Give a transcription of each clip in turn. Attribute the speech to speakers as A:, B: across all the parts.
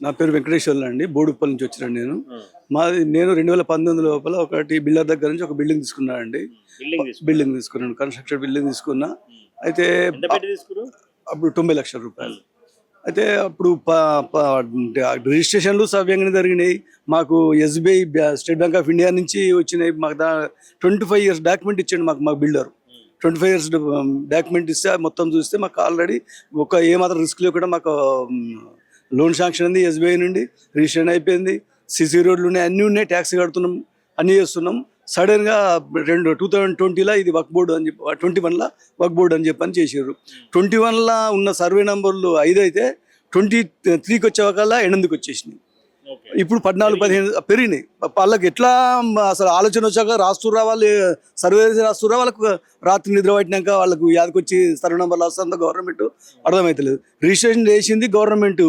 A: నా పేరు వెంకటేశ్వర్లు అండి. బోడుప్పల్ నుంచి వచ్చినాను నేను. నేను 2019 లోపల ఒకటి బిల్డర్ దగ్గర నుంచి ఒక బిల్డింగ్ తీసుకున్నాను అండి. బిల్డింగ్ తీసుకున్నాను, కన్స్ట్రక్షన్ బిల్డింగ్ తీసుకున్నా. అయితే అప్పుడు 90 లక్షల రూపాయలు. అయితే అప్పుడు రిజిస్ట్రేషన్లు సవ్యంగానే జరిగినాయి. మాకు SBI state bank of India నుంచి వచ్చినాయి. మాకు 25 years డాక్యుమెంట్ ఇచ్చాడు మాకు బిల్డర్. 25 years డాక్యుమెంట్ ఇస్తే మొత్తం చూస్తే మాకు ఆల్రెడీ ఏమాత్రం రిస్క్ లేకుండా మాకు లోన్ శాంక్షన్ అయింది. SBI నుండి రిజిస్ట్రేషన్ అయిపోయింది. CC రోడ్లు ఉన్నాయి, అన్నీ ఉన్నాయి, ట్యాక్స్ కడుతున్నాం, అన్నీ చేస్తున్నాం. సడన్గా 2020లో ఇది వర్క్ బోర్డు అని చెప్పి 21లో వర్క్ బోర్డు అని చెప్పని చేసారు. 21లో ఉన్న సర్వే నెంబర్లు 5 అయితే 23కి వచ్చేవకల్లా 8కి వచ్చేసినాయి. ఇప్పుడు 14-15 పెరిగినాయి. వాళ్ళకి ఎట్లా అసలు ఆలోచన వచ్చాక రాస్తురా, వాళ్ళు సర్వే రాస్తురా, వాళ్ళకు రాత్రి నిద్ర పట్టినాక వాళ్ళకు యాదకొచ్చి సర్వే నెంబర్లు వస్తుందో గవర్నమెంట్ అర్థమవుతలేదు. రిజిస్ట్రేషన్ చేసింది గవర్నమెంట్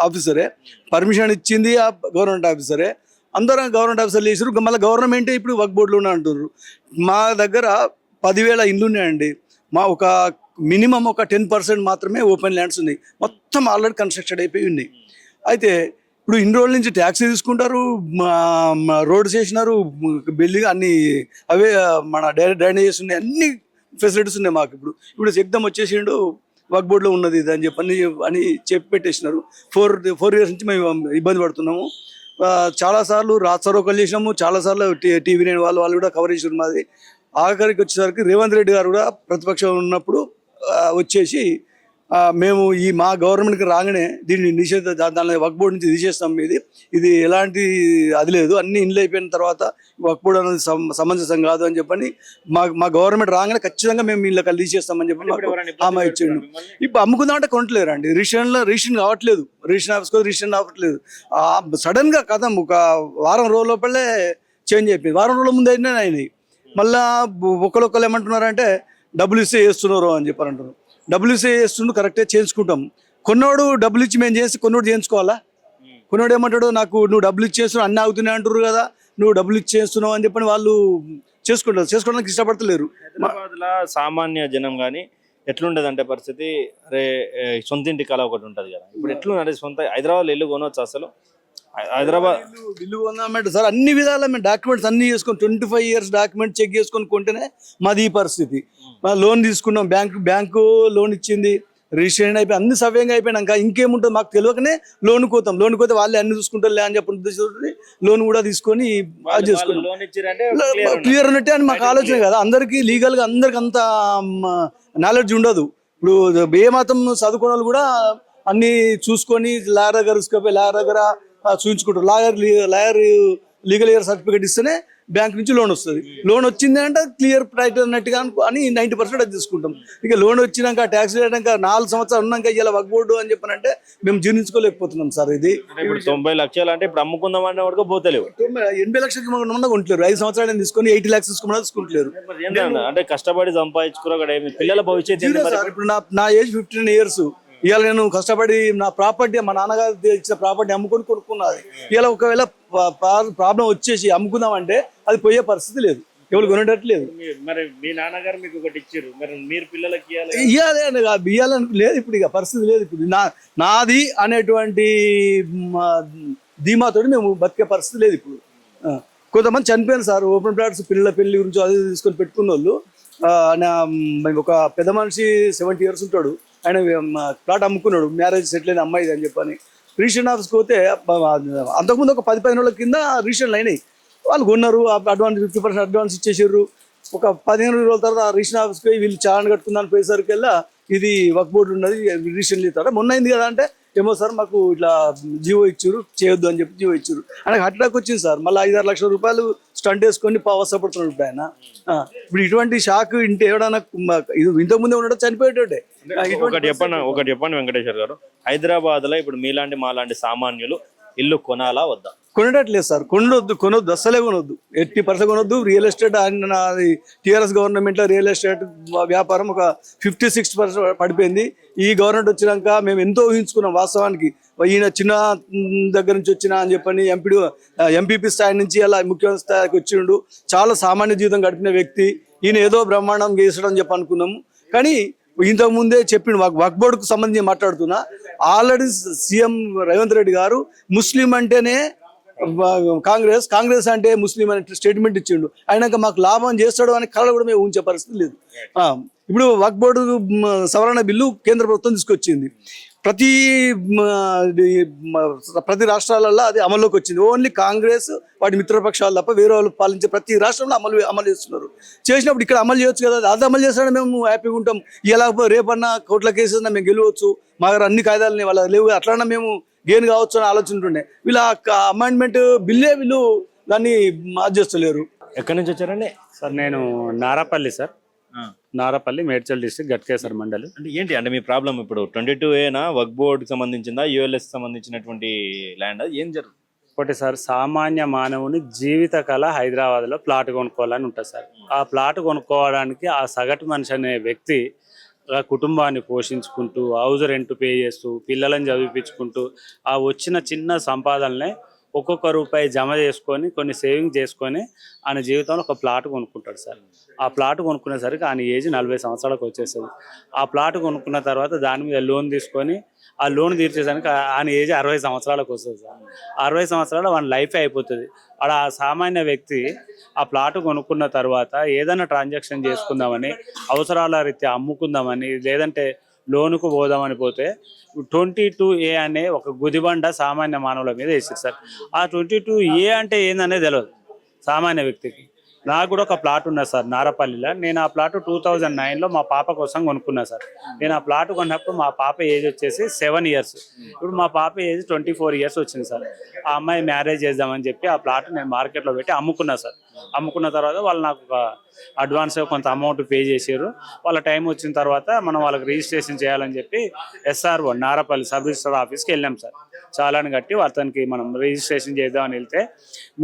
A: ఆఫీసరే, పర్మిషన్ ఇచ్చింది గవర్నమెంట్ ఆఫీసరే, అందరం గవర్నమెంట్ ఆఫీసర్లు చేసారు. మళ్ళీ గవర్నమెంటే ఇప్పుడు వర్క్ బోర్డులో అంటున్నారు. మా దగ్గర 10,000 ఇండ్లు ఉన్నాయండి. మా ఒక మినిమం ఒక 10% మాత్రమే ఓపెన్ ల్యాండ్స్ ఉన్నాయి. మొత్తం ఆల్రెడీ కన్స్ట్రక్షన్ అయిపోయి ఉన్నాయి. అయితే ఇప్పుడు ఇన్ని రోజుల నుంచి ట్యాక్స్ తీసుకుంటారు, రోడ్స్ చేసినారు, బిల్డింగ్ అన్ని అవే మన డ్రైనేజెస్ ఉన్నాయి, అన్ని ఫెసిలిటీస్ ఉన్నాయి మాకు. ఇప్పుడు ఎగ్దమ్ వచ్చేసిండు వర్క్ బోర్డులో ఉన్నది ఇది అని అని చెప్పి పెట్టేసినారు. 4 years నుంచి మేము ఇబ్బంది పడుతున్నాము. చాలాసార్లు రాష్ట్రరోకలు చేసినాము, చాలాసార్లు TV9 వాళ్ళు కూడా కవర్ చేసారు మాది. ఆఖరికి వచ్చేసరికి రేవంత్ రెడ్డి గారు కూడా ప్రతిపక్షం ఉన్నప్పుడు వచ్చేసి మేము మా గవర్నమెంట్కి రాగానే దీన్ని దాని వర్క్ బోర్డు నుంచి తీసేస్తాం, ఇది ఎలాంటి అది లేదు, అన్ని ఇండ్లు అయిపోయిన తర్వాత వర్క్ బోర్డు అనేది సమంజసం కాదు అని చెప్పని మా గవర్నమెంట్ రాగానే ఖచ్చితంగా మేము ఇళ్ళకి తీసేస్తామని చెప్పి హామీ ఇచ్చిండు. ఇప్పుడు అమ్ముకుందామంటే కొనట్లేరండి. రిజిస్ట్రేషన్ కావట్లేదు, రిజిస్ట్రేషన్ ఆఫీస్కి రిజిస్ట్రేషన్ అవ్వట్లేదు. సడన్గా కథం ఒక వారం రోజుల లోపలే చేంజ్ అయిపోయింది. వారం రోజుల ముందు అయినాయి. మళ్ళా ఒకరు ఏమంటున్నారంటే డబ్బులు ఇస్తే చేస్తున్నారు అని చెప్పని అంటున్నారు. డబ్బులు ఇస్తే చేస్తుండు, కరెక్టే, చేయించుకుంటాం. కొన్నోడు డబ్బులు ఇచ్చి మేము చేసి కొన్నోడు చేయించుకోవాలా? కొన్నోడు ఏమంటాడు, నాకు నువ్వు డబ్బులు ఇచ్చేస్తున్నావు, అన్నీ అవుతున్నాయి అంటారు కదా, నువ్వు డబ్బులు ఇచ్చేస్తున్నావు అని చెప్పని వాళ్ళు చేసుకోవడానికి ఇష్టపడతలేరు.
B: హైదరాబాద్లో సామాన్య జనం కానీ ఎట్లుండదు అంటే పరిస్థితి, అరే సొంతింటి కళ ఒకటి ఉంటుంది కదా, ఇప్పుడు ఎట్లుందంటే హైదరాబాద్లో ఇల్లు కొనవచ్చు అసలు? హైదరాబాద్
A: ఇల్లు కొన్నామంటే సార్ అన్ని విధాలా మేము డాక్యుమెంట్స్ అన్ని చేసుకొని 25 years డాక్యుమెంట్ చెక్ చేసుకొని కొంటేనే మాది ఈ పరిస్థితి. లోన్ తీసుకున్నాం, బ్యాంకు లోన్ ఇచ్చింది, రిజిస్ట్రేషన్ అయిపోయి అన్ని సవ్యంగా అయిపోయినాక ఇంకేముంటుంది మాకు తెలియకనే లోన్ కోతే వాళ్ళే అన్ని చూసుకుంటారు అని చెప్పి లోన్ కూడా తీసుకొని అది చేసుకున్నాం. క్లియర్ ఉన్నట్టే అని మాకు ఆలోచన కదా. అందరికీ లీగల్గా అందరికి అంత నాలెడ్జ్ ఉండదు. ఇప్పుడు ఏ మాత్రం చదువుకున్న వాళ్ళు కూడా అన్ని చూసుకొని లాయర్ దగ్గర తీసుకుపోయి లాయర్ దగ్గర చూపించుకుంటారు. లాయర్ లీగల్ ఇయర్ సర్టిఫికేట్ ఇస్తేనే బ్యాంక్ నుంచి లోన్ వస్తుంది. లోన్ వచ్చింది అంటే క్లియర్ రైట్ అన్నట్టుగా అని 90% అది తీసుకుంటాం. ఇక లోన్ వచ్చినాక ట్యాక్స్ వేయడానికి 4 సంవత్సరాలు ఉన్నాక ఇలా వర్క్ బోర్డు అని చెప్పనంటే మేము జీర్ణించుకోలేకపోతున్నాం సార్. ఇది
B: ఇప్పుడు 90 లక్షలు అంటే ఇప్పుడు అమ్ముకుందాం అంటే వరకు పోతలేవు.
A: 80 లక్షలకి కొంటలేరు. 5 సంవత్సరాలు తీసుకొని 80 lakhs తీసుకుంటలేరు.
B: అంటే కష్టపడి సంపాదించుకున్న పిల్లల భవిష్యత్తు.
A: ఇప్పుడు నా ఏజ్ 15 years. ఇవాళ నేను కష్టపడి నా ప్రాపర్టీ, మా నాన్నగారు ఇచ్చిన ప్రాపర్టీ అమ్ముకొని కొనుక్కున్నది. ఇలా ఒకవేళ ప్రాబ్లం వచ్చేసి అమ్ముకుందామంటే అది పోయే పరిస్థితి లేదు, ఎవరు కొనేటట్లేదు.
B: మరి మీ నాన్నగారు మీకు ఒకటి ఇచ్చారు, మరి మీరు పిల్లలకి
A: ఇవ్వాలని లేదు. ఇప్పుడు ఇక పరిస్థితి లేదు. ఇప్పుడు నాది అనేటువంటి ధీమాతోటి మేము బతికే పరిస్థితి లేదు. ఇప్పుడు కొంతమంది చనిపోయారు సార్, ఓపెన్ ప్లాట్స్ పిల్లల పెళ్లి గురించి అది తీసుకొని పెట్టుకున్న వాళ్ళు. ఒక పెద్ద మనిషి 70 years ఉంటాడు, ఆయన ప్లాట్ అమ్ముకున్నాడు, మ్యారేజ్ సెటిల్ అయిన అమ్మాయి అని చెప్పని. రిజిస్ట్రేషన్ ఆఫీస్కి పోతే అంతకుముందు ఒక 10-15 రోజుల కింద రిజిస్ట్రేషన్లు అయినాయి. వాళ్ళు కొన్నారు, అడ్వాన్స్ 50% అడ్వాన్స్ ఇచ్చేసారు. ఒక 15 రోజుల తర్వాత రిజిస్ట్రేషన్ ఆఫీస్కి పోయి వీళ్ళు చాలాన్ కట్టుకుందాని పోయేసరికి ఇది వర్క్ బోర్డు ఉన్నది, రిజిస్ట్రేషన్ ఇస్తారా, మొన్న అయింది కదా అంటే ఏమో సార్ మాకు ఇట్లా జీవో ఇచ్చారు, చేయొద్దు అని చెప్పి జీవో ఇచ్చారు. ఆయనకు హార్ట్ అటాక్ వచ్చింది సార్. మళ్ళీ 5-6 లక్షల రూపాయలు స్టంట్ వేసుకొని అవసరపడుతున్నాడు ఇప్పుడు ఆయన. ఇప్పుడు ఇటువంటి షాక్ ఇంటే ఎవడన్నా ఇంతకుముందే ఉండడం చనిపోయేటోడే.
B: ఒకటి చెప్పండి వెంకటేశ్వర్ గారు, హైదరాబాద్లో ఇప్పుడు మీలాంటి మాలాంటి సామాన్యులు ఇల్లు కొనాలా వద్దా?
A: కొనట్లేదు సార్. కొనొద్దు, అస్సలే కొనొద్దు, 80% కొనొద్దు. రియల్ ఎస్టేట్ TRS గవర్నమెంట్లో రియల్ ఎస్టేట్ వ్యాపారం ఒక 56% పడిపోయింది. ఈ గవర్నమెంట్ వచ్చినాక మేము ఎంతో ఊహించుకున్నాం. వాస్తవానికి ఈయన చిన్న దగ్గర నుంచి వచ్చిన అని చెప్పని ఎంపీపీ స్థాయి నుంచి అలా ముఖ్యమంత్రి స్థాయికి వచ్చిండు. చాలా సామాన్య జీవితం గడిపిన వ్యక్తి ఈయన, ఏదో బ్రహ్మాండం చేసాడని చెప్పి అనుకున్నాము. కానీ ఇంతకు ముందే చెప్పిండు వక్ఫ్ బోర్డుకు సంబంధించి మాట్లాడుతున్నా. ఆల్రెడీ సీఎం రేవంత్ రెడ్డి గారు ముస్లిం అంటేనే కాంగ్రెస్ అంటే ముస్లిం అనే స్టేట్మెంట్ ఇచ్చిండు. అయినాక మాకు లాభం చేస్తాడు అని కళ కూడా మేము ఊహించే పరిస్థితి లేదు. ఇప్పుడు వక్ఫ్ బోర్డు సవరణ బిల్లు కేంద్ర ప్రభుత్వం తీసుకొచ్చింది. ప్రతి రాష్ట్రాలలో అది అమల్లోకి వచ్చింది. ఓన్లీ కాంగ్రెస్ వాటి మిత్రపక్షాలు తప్ప వేరే వాళ్ళు పాలించే ప్రతి రాష్ట్రంలో అమలు చేస్తున్నారు. చేసినప్పుడు ఇక్కడ అమలు చేయొచ్చు కదా, అది అమలు చేస్తాడని మేము హ్యాపీగా ఉంటాం. ఇలా రేపన్నా కోర్టుల కేసెస్ మేము గెలవచ్చు, మా దగ్గర అన్ని కాయిదాలని వాళ్ళ లేవు, అట్లన్నా మేము గెయిన్ కావచ్చు అని ఆలోచన. వీళ్ళ అమెండ్మెంట్ బిల్లే వీళ్ళు దాన్ని చేస్తలేరు.
B: ఎక్కడి నుంచి వచ్చారండి?
C: సార్ నేను నారాపల్లి సార్, నారాపల్లి మేడ్చల్ డిస్ట్రిక్ట్ గట్కేసర్ మండలి.
B: అంటే ఏంటి అంటే మీ ప్రాబ్లం ఇప్పుడు 22A వక్ఫ్ బోర్డుకి సంబంధించిందా, యుఎల్ఎస్ సంబంధించినటువంటి ల్యాండ్, ఏం జరుగుతుంది?
C: ఒకటి సార్, సామాన్య మానవుని జీవిత కళ హైదరాబాద్లో ప్లాట్ కొనుక్కోవాలని ఉంటుంది సార్. ఆ ప్లాట్ కొనుక్కోవడానికి ఆ సగటు మనిషి అనే వ్యక్తి కుటుంబాన్ని పోషించుకుంటూ, హౌస్ రెంట్ పే చేస్తూ, పిల్లలను చదివించుకుంటూ, ఆ వచ్చిన చిన్న సంపాదననే ఒక్కొక్క రూపాయి జమ చేసుకొని కొన్ని సేవింగ్ చేసుకొని ఆయన జీవితంలో ఒక ప్లాట్ కొనుక్కుంటాడు సార్. ఆ ప్లాట్ కొనుక్కునేసరికి ఆయన ఏజ్ 40 సంవత్సరాలకు వచ్చేస్తుంది. ఆ ప్లాట్ కొనుక్కున్న తర్వాత దాని మీద లోన్ తీసుకొని ఆ లోన్ తీర్చేసరికి ఆయన ఏజ్ 60 సంవత్సరాలకు వస్తుంది సార్. 60 సంవత్సరాలు వాళ్ళ లైఫే అయిపోతుంది. అక్కడ ఆ సామాన్య వ్యక్తి ఆ ప్లాట్ కొనుక్కున్న తర్వాత ఏదైనా ట్రాన్సాక్షన్ చేసుకుందామని, అవసరాల రీత్యా అమ్ముకుందామని, లేదంటే లోనుకు పోదామని పోతే 22A అనే ఒక గుదిబండ సామాన్య మానవుల మీద వేసారు సార్. ఆ 22A అంటే ఏందనేది తెలియదు సామాన్య వ్యక్తికి. నాకు కూడా ఒక ప్లాట్ ఉన్నది సార్ నారపల్లిలో. నేను ఆ ప్లాట్ 2009లో మా పాప కోసం కొనుక్కున్నా సార్. నేను ఆ ప్లాట్ కొన్నప్పుడు మా పాప ఏజ్ వచ్చేసి 7 ఇయర్స్. ఇప్పుడు మా పాప ఏజ్ 24 ఇయర్స్ వచ్చింది సార్. ఆ అమ్మాయి మ్యారేజ్ చేద్దామని చెప్పి ఆ ప్లాట్ నేను మార్కెట్లో పెట్టి అమ్ముకున్నా సార్. అమ్ముకున్న తర్వాత వాళ్ళు నాకు ఒక అడ్వాన్స్ కొంత అమౌంట్ పే చేసారు. వాళ్ళ టైం వచ్చిన తర్వాత మనం వాళ్ళకి రిజిస్ట్రేషన్ చేయాలని చెప్పి SRO నారపల్లి సబ్ రిజిస్టర్ ఆఫీస్కి వెళ్ళాం సార్. చాలాని కట్టి అతనికి మనం రిజిస్ట్రేషన్ చేద్దామని వెళ్తే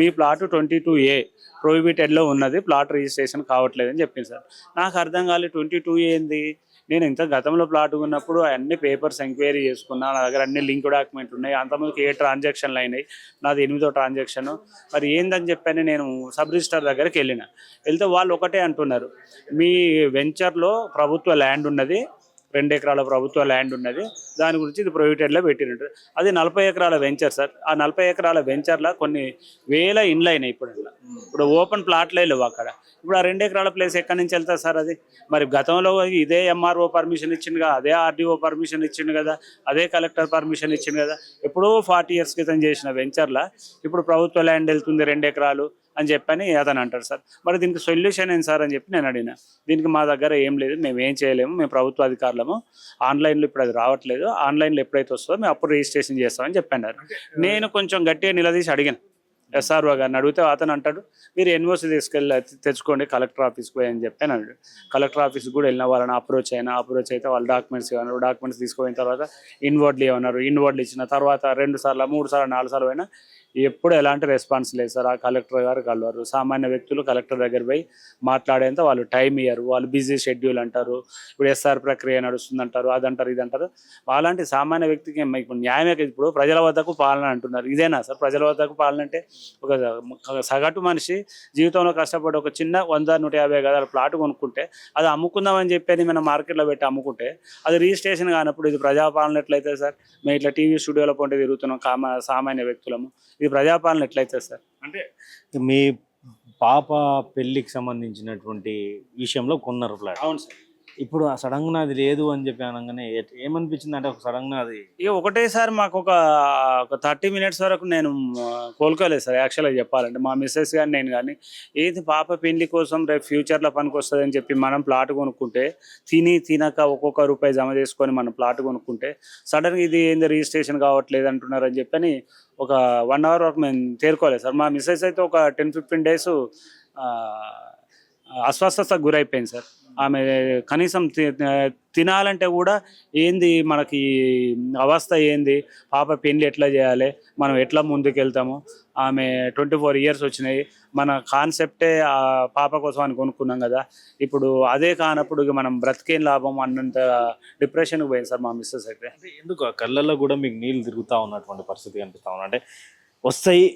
C: మీ ప్లాట్ 22A ప్రొహిబిటెడ్లో ఉన్నది, ప్లాట్ రిజిస్ట్రేషన్ కావట్లేదని చెప్పింది సార్. నాకు అర్థం కాలేదు 22A ఏంది. నేను ఇంత గతంలో ప్లాట్ ఉన్నప్పుడు అన్ని పేపర్స్ ఎంక్వైరీ చేసుకున్నా, నా దగ్గర అన్ని లింక్ డాక్యుమెంట్ ఉన్నాయి. అంతమందికి 7 ట్రాన్సాక్షన్లు అయినాయి, నాది 8వ ట్రాన్సాక్షన్. మరి ఏందని చెప్పని నేను సబ్ రిజిస్టర్ దగ్గరికి వెళ్తే వాళ్ళు ఒకటే అంటున్నారు, మీ వెంచర్లో ప్రభుత్వ ల్యాండ్ ఉన్నది, 2 ఎకరాల ప్రభుత్వ ల్యాండ్ ఉన్నది, దాని గురించి ఇది ప్రొహిబిటెడ్లో పెట్టినట్టు. అది 40 ఎకరాల వెంచర్ సార్. ఆ 40 ఎకరాల వెంచర్లో కొన్ని వేల ఇండ్లు అయినాయి. ఇప్పుడు ఓపెన్ ప్లాట్లే లేవు అక్కడ. ఇప్పుడు ఆ 2 ఎకరాల ప్లేస్ ఎక్కడి నుంచి వెళ్తారు సార్ అది? మరి గతంలో ఇదే MRO పర్మిషన్ ఇచ్చింది కదా, అదే RDO పర్మిషన్ ఇచ్చింది కదా, అదే కలెక్టర్ పర్మిషన్ ఇచ్చింది కదా. ఎప్పుడో 40 ఇయర్స్ క్రితం చేసిన వెంచర్లా ఇప్పుడు ప్రభుత్వ ల్యాండ్ వెళ్తుంది 2 ఎకరాలు అని చెప్పని అతను అంటారు సార్. మరి దీనికి సొల్యూషన్ ఏంటి సార్ అని చెప్పి నేను అడిగిన. దీనికి మా దగ్గర ఏం లేదు, మేము ఏం చేయలేము, మేము ప్రభుత్వ అధికారులము, ఆన్లైన్లో ఇప్పుడు అది రావట్లేదు, ఆన్లైన్లో ఎప్పుడైతే వస్తుందో మేము అప్పుడు రిజిస్ట్రేషన్ చేస్తామని చెప్పన్నారు. నేను కొంచెం గట్టిగా నిలదీసి అడిగాను SRO గారిని. అడిగితే అతను అంటాడు, మీరు NOC తెచ్చుకోండి కలెక్టర్ ఆఫీస్కి పోయి అని చెప్పి అన్నాడు. కలెక్టర్ ఆఫీస్కి కూడా వెళ్ళిన వాళ్ళని అప్రోచ్ అయితే వాళ్ళు డాక్యుమెంట్స్ ఇవ్వన్నారు. డాక్యుమెంట్స్ తీసుకుపోయిన తర్వాత ఇన్వర్డ్లు ఇవ్వన్నారు. ఇన్వర్డ్లు ఇచ్చిన తర్వాత 2 సార్లు 3 సార్లు 4 సార్లు అయినా ఎప్పుడు ఎలాంటి రెస్పాన్స్ లేదు సార్. ఆ కలెక్టర్ గారు కలవరు. సామాన్య వ్యక్తులు కలెక్టర్ దగ్గర పోయి మాట్లాడేంత వాళ్ళు టైం ఇయ్యరు. వాళ్ళు బిజీ షెడ్యూల్ అంటారు, ఇప్పుడు SR ప్రక్రియ నడుస్తుంది అంటారు, అదంటారు ఇదంటారు. అలాంటి సామాన్య వ్యక్తికి ఇప్పుడు న్యాయమే. ఇప్పుడు ప్రజల వద్దకు పాలన అంటున్నారు, ఇదేనా సార్ ప్రజల వద్దకు పాలన అంటే? ఒక సగటు మనిషి జీవితంలో కష్టపడి ఒక చిన్న 100-150 గదాల ప్లాట్ కొనుక్కుంటే అది అమ్ముకుందామని చెప్పి మనం మార్కెట్లో పెట్టి అమ్ముకుంటే అది రిజిస్ట్రేషన్ కానప్పుడు ఇది ప్రజాపాలన ఎట్లయితే సార్? మేము ఇట్లా టీవీ స్టూడియోలో పొంటే తిరుగుతున్నాం సామాన్య వ్యక్తులము, ఇది ప్రజాపాలన ఎట్లయితే సార్?
B: అంటే మీ పాప పెళ్ళికి సంబంధించినటువంటి విషయంలో కొన్నారు ఫ్లాట్.
C: అవును సార్.
B: ఇప్పుడు ఆ సడన్గా అది లేదు అని చెప్పి అనగానే ఏమనిపించింది అంటే, ఒక సడన్గా అది
C: ఇక ఒకటేసారి మాకు ఒక 30 మినిట్స్ వరకు నేను కోలుకోలేదు సార్. యాక్చువల్గా చెప్పాలంటే మా మిస్సెస్ కానీ నేను కానీ ఏది పాప పెళ్లి కోసం రేపు ఫ్యూచర్లో పనికి వస్తుంది అని చెప్పి మనం ప్లాట్ కొనుక్కుంటే తినక ఒక్కొక్క రూపాయి జమ చేసుకొని మనం ప్లాట్ కొనుక్కుంటే సడన్గా ఇది ఏంది రిజిస్ట్రేషన్ కావట్లేదు అంటున్నారు అని చెప్పని ఒక 1 అవర్ వరకు మేము తేరుకోలేదు సార్. మా మిస్సెస్ అయితే ఒక 10-15 డేస్ అస్వస్థతకు గురైపోయింది సార్. ఆమె కనీసం తినాలంటే కూడా ఏంది మనకి అవస్థ ఏంది, పాప పెళ్ళి ఎట్లా చేయాలి, మనం ఎట్లా ముందుకు వెళ్తాము. ఆమె 24 ఇయర్స్ వచ్చినాయి. మన కాన్సెప్టే ఆ పాప కోసం అని కొనుక్కున్నాం కదా, ఇప్పుడు అదే కానప్పుడు మనం బ్రతికేం లాభం అన్నంత డిప్రెషన్కి పోయింది సార్ మా మిస్సెస్ అయితే.
B: ఎందుకు ఆ కళ్ళల్లో కూడా మీకు నీళ్ళు తిరుగుతూ ఉన్నటువంటి పరిస్థితి కనిపిస్తా ఉన్నా? అంటే వస్తాయి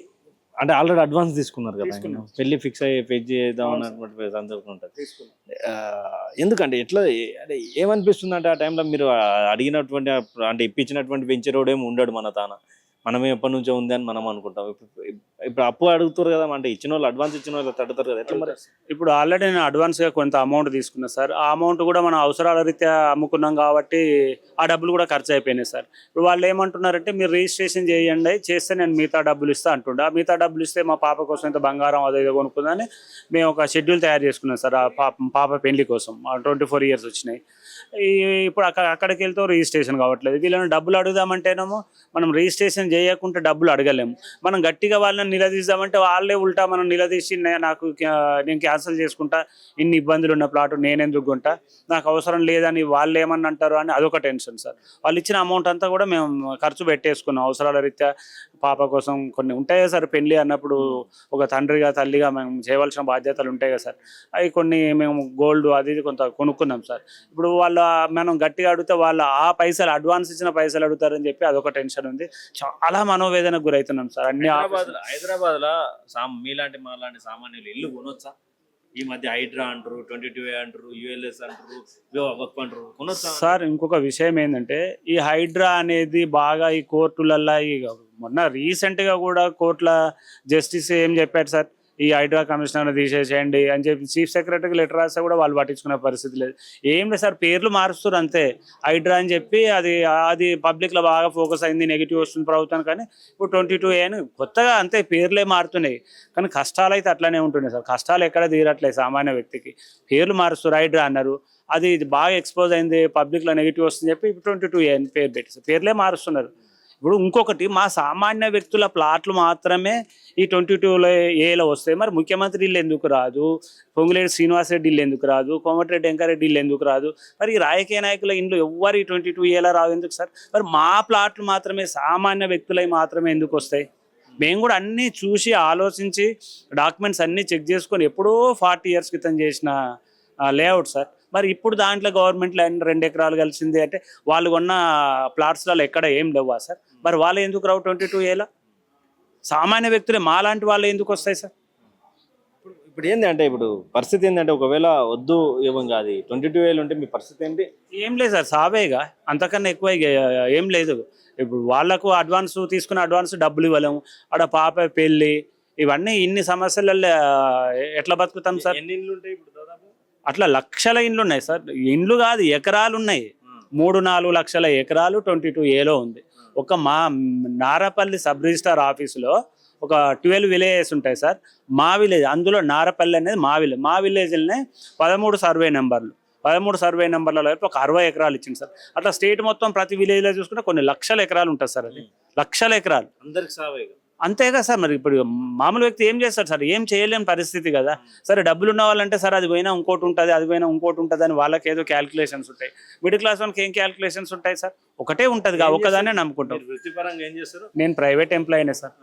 B: అంటే ఆల్రెడీ అడ్వాన్స్ తీసుకున్నారు కదా ఆయన. పెళ్లి ఫిక్స్ అయ్యి పెళ్లి చేద్దాం అన్నటువంటి సందర్భం ఉంటుంది. ఎందుకంటే ఎట్లా అంటే ఏమనిపిస్తుంది అంటే ఆ టైంలో మీరు అడిగినటువంటి అంటే ఇప్పించినటువంటి వెంచరోడు ఏమి ఉండడు మన తాన, మనమే ఎప్పటి నుంచో ఉంది అని మనం అనుకుంటాం. ఇప్పుడు అప్పు అడుగుతారు కదా, అంటే ఇచ్చిన వాళ్ళు అడ్వాన్స్ ఇచ్చిన వాళ్ళు తడుతారు కదా, ఎట్లా మరి?
C: ఇప్పుడు ఆల్రెడీ నేను అడ్వాన్స్గా కొంత అమౌంట్ తీసుకున్నా సార్. ఆ అమౌంట్ కూడా మనం అవసరాల రీత్యా అమ్ముకున్నాం కాబట్టి ఆ డబ్బులు కూడా ఖర్చు అయిపోయినాయి సార్. ఇప్పుడు వాళ్ళు ఏమంటున్నారంటే మీరు రిజిస్ట్రేషన్ చేయండి, చేస్తే నేను మిగతా డబ్బులు ఇస్తా అంటుండే. ఆ మిగతా డబ్బులు ఇస్తే మా పాప కోసం ఇంత బంగారం అదే కొనుక్కుందని మేము ఒక షెడ్యూల్ తయారు చేసుకున్నాం సార్. ఆ పాప పెళ్లి కోసం 24 years వచ్చినాయి. ఇప్పుడు అక్కడికి వెళ్తే రిజిస్ట్రేషన్ కావట్లేదు. వీళ్ళని డబ్బులు అడుగుదామంటేనేమో మనం రిజిస్ట్రేషన్ చేయకుంటే డబ్బులు అడగలేము. మనం గట్టిగా వాళ్ళని నిలదీద్దామంటే వాళ్ళే ఉల్టా మనం నిలదీసి నేను క్యాన్సిల్ చేసుకుంటా, ఇన్ని ఇబ్బందులు ఉన్న ప్లాట్ నేనెందుకు కొంటా, నాకు అవసరం లేదని వాళ్ళు ఏమన్నా అంటారు అని అదొక టెన్షన్ సార్. వాళ్ళు ఇచ్చిన అమౌంట్ అంతా కూడా మేము ఖర్చు పెట్టేసుకున్నాం అవసరాల రీత్యా. పాప కోసం కొన్ని ఉంటాయి కదా సార్, పెళ్ళి అన్నప్పుడు ఒక తండ్రిగా తల్లిగా మేము చేయవలసిన బాధ్యతలు ఉంటాయి కదా సార్. అవి కొన్ని మేము గోల్డ్ అది ఇది కొంత కొనుక్కున్నాం సార్. ఇప్పుడు మనం గట్టిగా అడిగితే వాళ్ళు ఆ పైసలు అడ్వాన్స్ ఇచ్చిన పైసలు అడుగుతారని చెప్పి అదొక టెన్షన్ ఉంది. చాలా మనోవేదనకు గురవుతున్నాం సార్. అన్ని
B: హైదరాబాద్ లో మీలాంటి మాలాంటి సామాన్యులు ఇల్లు కొనొచ్చా? ఈ మధ్య హైడ్రా అంటారు, 22A అంటారు, ULS అంటారు, వక్ఫ్ అంటారు, కొనొచ్చా
C: సార్? ఇంకొక విషయం ఏంటంటే ఈ హైడ్రా అనేది బాగా ఈ కోర్టులల్లో మొన్న రీసెంట్గా కూడా కోర్టుల జస్టిస్ ఏం చెప్పారు సార్, ఈ హైడ్రా కమిషనర్ తీసేసేయండి అని చెప్పి చీఫ్ సెక్రటరీకి లెటర్ రాస్తే కూడా వాళ్ళు పట్టించుకునే పరిస్థితి లేదు. ఏం లేదు సార్, పేర్లు మారుస్తారు అంతే. హైడ్రా అని చెప్పి అది పబ్లిక్లో బాగా ఫోకస్ అయింది, నెగిటివ్ వస్తుంది ప్రభుత్వానికి. కానీ ఇప్పుడు 22A అని కొత్తగా అంతే పేర్లే మారుతున్నాయి. కానీ కష్టాలు అయితే అట్లనే ఉంటున్నాయి సార్. కష్టాలు ఎక్కడ తీరట్లేదు సామాన్య వ్యక్తికి. పేర్లు మారుస్తారు, హైడ్రా అన్నారు, అది బాగా ఎక్స్పోజ్ అయింది, పబ్లిక్లో నెగిటివ్ వస్తుంది చెప్పి ఇప్పుడు 22A అని పేరు పెట్టేస్తారు, పేర్లే మారుస్తున్నారు. ఇప్పుడు ఇంకొకటి, మా సామాన్య వ్యక్తుల ప్లాట్లు మాత్రమే ఈ 22A వస్తాయి. మరి ముఖ్యమంత్రి ఇల్లు ఎందుకు రాదు, పొంగులేటి శ్రీనివాసరెడ్డి ఇల్లు ఎందుకు రాదు, కోమటిరెడ్డి వెంకరెడ్డి ఇల్లు ఎందుకు రాదు, మరి ఈ రాజకీయ నాయకుల ఇల్లు ఎవ్వరు ఈ 22A రావు ఎందుకు సార్? మరి మా ప్లాట్లు మాత్రమే సామాన్య వ్యక్తులవి మాత్రమే ఎందుకు వస్తాయి? మేము కూడా అన్నీ చూసి ఆలోచించి డాక్యుమెంట్స్ అన్నీ చెక్ చేసుకొని ఎప్పుడో 40 years క్రితం చేసిన లేఅవుట్ సార్. మరి ఇప్పుడు దాంట్లో గవర్నమెంట్లో 2 ఎకరాలు కలిసింది అంటే వాళ్ళు కొన్న ప్లాట్స్లలో ఎక్కడ ఏం లేవా సార్? మరి వాళ్ళు ఎందుకు రావు 22A? సామాన్య వ్యక్తులే మాలాంటి వాళ్ళు ఎందుకు వస్తాయి సార్?
B: ఇప్పుడు ఏంది అంటే ఇప్పుడు పరిస్థితి ఏంటంటే ఒకవేళ వద్దు ఏమం కాదు 22A ఉంటే మీ పరిస్థితి ఏంటి?
C: ఏం లేదు సార్, సావేగా, అంతకన్నా ఎక్కువ ఏం లేదు. ఇప్పుడు వాళ్ళకు అడ్వాన్స్ తీసుకున్న అడ్వాన్స్ డబ్బులు ఇవ్వలేము, ఆడ పాప పెళ్ళి, ఇవన్నీ ఇన్ని సమస్యలలో ఎట్లా బతుకుతాం సార్?
B: ఎన్ని ఇళ్ళు ఉంటాయి ఇప్పుడు దాదాపు?
C: అట్లా లక్షల ఇండ్లు ఉన్నాయి సార్. ఇండ్లు కాదు, ఎకరాలు ఉన్నాయి. 3-4 లక్షల ఎకరాలు 22A ఉంది. ఒక మా నారపల్లి సబ్ రిజిస్టార్ ఆఫీసులో ఒక 12 villages ఉంటాయి సార్. మా విలేజ్ అందులో నారపల్లి అనేది మా విలేజ్లోనే 13 సర్వే నెంబర్లు. 13 సర్వే నెంబర్లలో ఒక 60 ఎకరాలు ఇచ్చింది సార్. అట్లా స్టేట్ మొత్తం ప్రతి విలేజ్లో చూసుకుంటే కొన్ని లక్షల ఎకరాలు ఉంటుంది సార్. అది లక్షల ఎకరాలు
B: అందరికి సావే
C: అంతేగా సార్. మరి ఇప్పుడు మామూలు వ్యక్తి ఏం చేస్తారు సార్? ఏం చేయలేని పరిస్థితి కదా. సరే డబ్బులు ఉన్న వాళ్ళంటే సార్ అది పోయినా ఇంకోటి ఉంటుంది, అది పోయినా ఇంకోటి ఉంటుంది అని వాళ్ళకి ఏదో క్యాల్కులేషన్స్ ఉంటాయి. మిడిల్ క్లాస్ వాళ్ళకి ఏం క్యాల్కులేషన్స్ ఉంటాయి సార్? ఒకటే ఉంటుంది, ఒకదానే నమ్ముకుంటాం.
B: వృత్తిపరంగా ఏం చేస్తారు?
C: నేను ప్రైవేట్ ఎంప్లాయీనే సార్,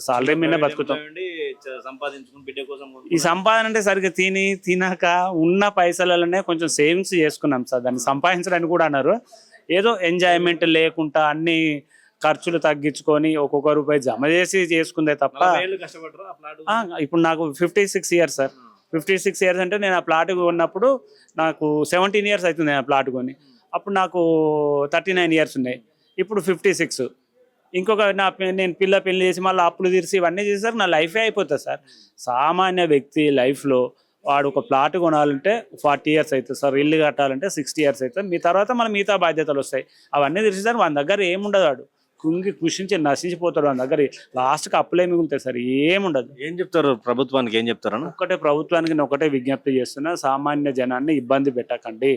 C: సాలరీ మీద బతుకుతాం. ఈ సంపాదన అంటే సరిగ్గా తినక ఉన్న పైసలనే కొంచెం సేవింగ్స్ చేసుకున్నాం సార్. దాన్ని సంపాదించడానికి కూడా అన్నారు. ఏదో ఎంజాయ్మెంట్ లేకుండా అన్ని ఖర్చులు తగ్గించుకొని ఒక్కొక్క రూపాయి జమ చేసి చేసుకుందే తప్ప. ఇప్పుడు నాకు 56 years సార్. 56 years అంటే నేను ఆ ప్లాట్ కొన్నప్పుడు నాకు 17 years అవుతుంది ఆ ప్లాట్ కొని. అప్పుడు నాకు 39 years ఉన్నాయి, ఇప్పుడు 56. ఇంకొక నేను పెళ్లి చేసి మళ్ళీ అప్పులు తీర్చి ఇవన్నీ చేసేసరికి నా లైఫే అయిపోతుంది సార్. సామాన్య వ్యక్తి లైఫ్లో వాడు ఒక ప్లాట్ కొనాలంటే 40 years అవుతుంది సార్, ఇల్లు కట్టాలంటే 60 years అవుతుంది. మీ తర్వాత మళ్ళీ మిగతా బాధ్యతలు వస్తాయి. అవన్నీ తీర్చేసరికి మన దగ్గర ఏముండదు, వాడు కృషించి నశించిపోతాడు. మన దగ్గర లాస్ట్కి అప్పులే మిగులుతాయి సార్, ఏముండదు.
B: ఏం చెప్తారు ప్రభుత్వానికి? ఏం చెప్తారు?
C: ప్రభుత్వానికి నేను ఒకటే విజ్ఞప్తి చేస్తున్నా, సామాన్య జనాన్ని ఇబ్బంది పెట్టకండి.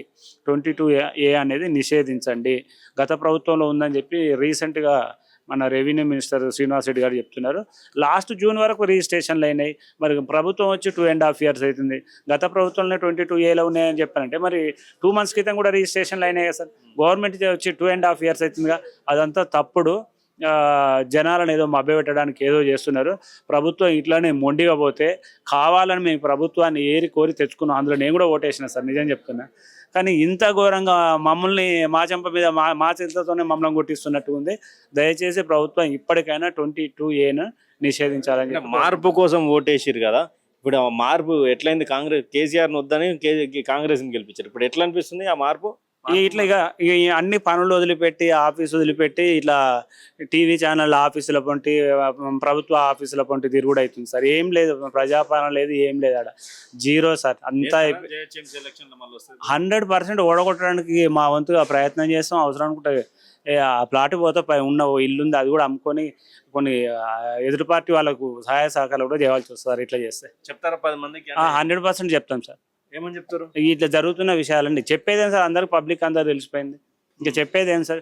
C: 22A అనేది నిషేధించండి. గత ప్రభుత్వంలో ఉందని చెప్పి రీసెంట్గా మన రెవెన్యూ మినిస్టర్ శ్రీనివాస్ రెడ్డి గారు చెప్తున్నారు. లాస్ట్ జూన్ వరకు రిజిస్ట్రేషన్లు అయినాయి. మరి ప్రభుత్వం వచ్చి 2.5 years అవుతుంది. గత ప్రభుత్వంలో 22A ఉన్నాయని చెప్పారంటే మరి 2 months క్రితం కూడా రిజిస్ట్రేషన్లు అయినాయి కదా సార్. గవర్నమెంట్ వచ్చి 2.5 years అవుతుందిగా. అదంతా తప్పుడు. జనాలను ఏదో మభ్యపెట్టడానికి ఏదో చేస్తున్నారు. ప్రభుత్వం ఇట్లానే మొండిగా పోతే కావాలని మేము ప్రభుత్వాన్ని ఏరి కోరి తెచ్చుకున్నాం. అందులో నేను కూడా ఓటేసిన సార్, నిజం చెప్తున్నా. కానీ ఇంత ఘోరంగా మమ్మల్ని మా చెంప మీద మా చేతులతోనే మమ్మల్ని కొట్టిస్తున్నట్టు ఉంది. దయచేసి ప్రభుత్వం ఇప్పటికైనా 22A నిషేధించాలని చెప్పి
B: మార్పు కోసం ఓటేసిరు కదా, ఇప్పుడు ఆ మార్పు ఎట్లయింది? కాంగ్రెస్ కేసీఆర్ వద్దని కాంగ్రెస్ ని గెలిపించారు. ఇప్పుడు ఎట్లా అనిపిస్తుంది ఆ మార్పు?
C: ఇట్లా ఇక ఈ అన్ని పనులు వదిలిపెట్టి ఆఫీస్ వదిలిపెట్టి ఇట్లా టీవీ ఛానల్ ఆఫీసుల పొంటి ప్రభుత్వ ఆఫీసుల పొంటి తిరుగుడు అవుతుంది సార్. ఏం లేదు, ప్రజాపాలన లేదు, ఏం లేదు, ఆడ జీరో సార్. అంతా 100% ఓడగొట్టడానికి మా వంతుగా ప్రయత్నం చేస్తాం. అవసరం అనుకుంటే ఆ ప్లాట్ పోతే ఉన్న ఓ ఇల్లు ఉంది, అది కూడా అమ్ముకొని కొన్ని ఎదురు పార్టీ వాళ్ళకు సహాయ సహకారాలు కూడా చేయాల్సి వస్తుంది. ఇట్లా చేస్తే
B: చెప్తారా 10 మందికి?
C: 100% చెప్తాం సార్.
B: ఏమని చెప్తారు?
C: ఇట్లా జరుగుతున్న విషయాలండి చెప్పేదేం సార్, అందరికి పబ్లిక్ అందరు తెలిసిపోయింది. ఇంకా చెప్పేదేం సార్.